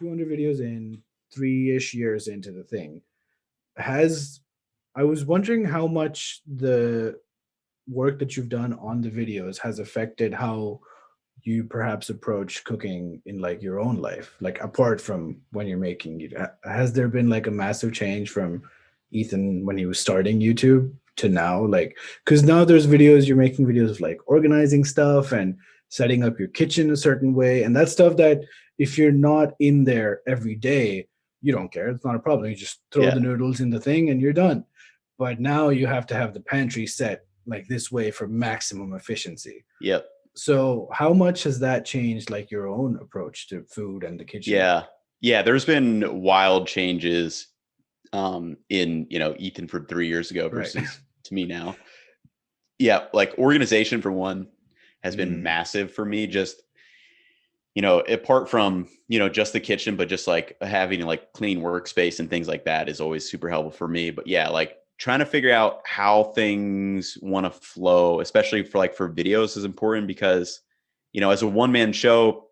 200 videos in, 3-ish years into the thing. Has I was wondering how much the work that you've done on the videos has affected how you perhaps approach cooking in like your own life, like apart from when you're making it. Has there been like a massive change from Ethan when he was starting YouTube to now? Like, because now there's videos, you're making videos of like organizing stuff and setting up your kitchen a certain way, and that's stuff that if you're not in there every day, you don't care. It's not a problem. You just throw Yeah. the noodles in the thing and you're done. But now you have to have the pantry set like this way for maximum efficiency. Yep. So how much has that changed like your own approach to food and the kitchen? Yeah. Yeah. There's been wild changes in, Ethan for 3 years ago Right. versus to me now. Yeah. Like organization for one has been Mm, massive for me. Just, apart from, just the kitchen, but just like having like clean workspace and things like that is always super helpful for me. But yeah, like trying to figure out how things want to flow, especially for videos is important because, as a one man show,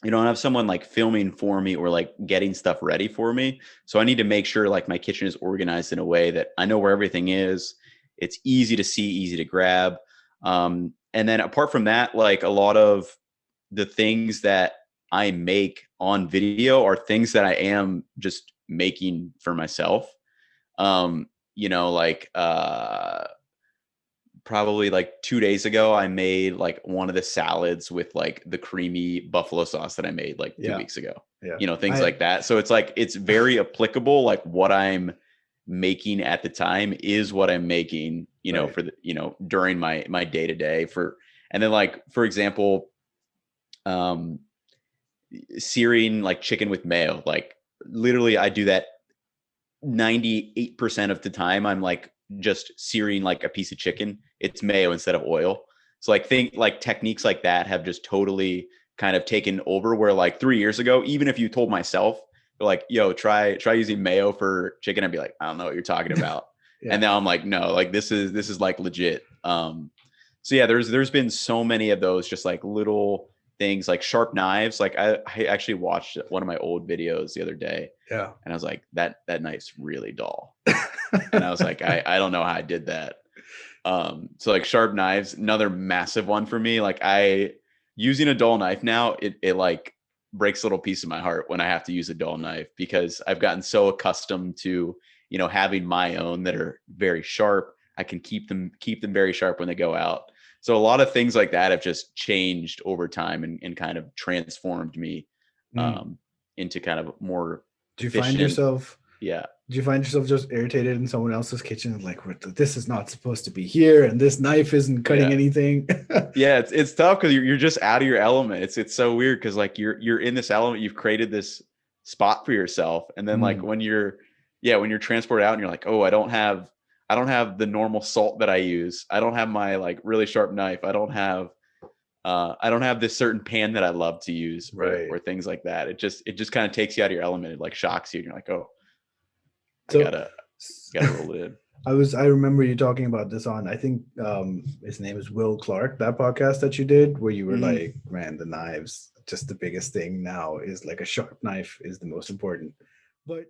you don't have someone like filming for me or like getting stuff ready for me. So I need to make sure like my kitchen is organized in a way that I know where everything is. It's easy to see, easy to grab. And then apart from that, like a lot of the things that I make on video are things that I am just making for myself. Like probably like 2 days ago, I made like one of the salads with like the creamy buffalo sauce that I made like two yeah, weeks ago, yeah. things I like that. So it's like, it's very applicable. Like what I'm making at the time is what I'm making, right. for the, during my day to day and then like, for example, um, searing like chicken with mayo, like literally I do that 98% of the time. I'm like just searing like a piece of chicken. It's mayo instead of oil. So like think like techniques like that have just totally kind of taken over where like 3 years ago, even if you told myself like, yo, try using mayo for chicken, I'd be like, I don't know what you're talking about. And Yeah. now I'm like, no, like this is like legit. So yeah, there's been so many of those just like little things like sharp knives. Like I actually watched one of my old videos the other day Yeah. and I was like, that knife's really dull. And I was like, I don't know how I did that. So like sharp knives, another massive one for me. Like I using a dull knife now, it like breaks a little piece of my heart when I have to use a dull knife because I've gotten so accustomed to, having my own that are very sharp. I can keep them very sharp when they go out. So a lot of things like that have just changed over time and kind of transformed me Mm. um, into kind of more Do you find efficient. yourself Yeah. do you find yourself just irritated in someone else's kitchen like this is not supposed to be here and this knife isn't cutting Yeah. anything? Yeah, it's tough because you're just out of your element. It's so weird because like you're in this element, you've created this spot for yourself, and then like Mm, when you're transported out and you're like, oh, I don't have the normal salt that I use. I don't have my like really sharp knife. I don't have this certain pan that I love to use right. or things like that. It just kind of takes you out of your element. It like shocks you, and you're like, oh, I So gotta roll it in. I remember you talking about this on, I think his name is Will Clark, that podcast that you did where you were Hmm. like, man, the knives, just the biggest thing now is like a sharp knife is the most important. But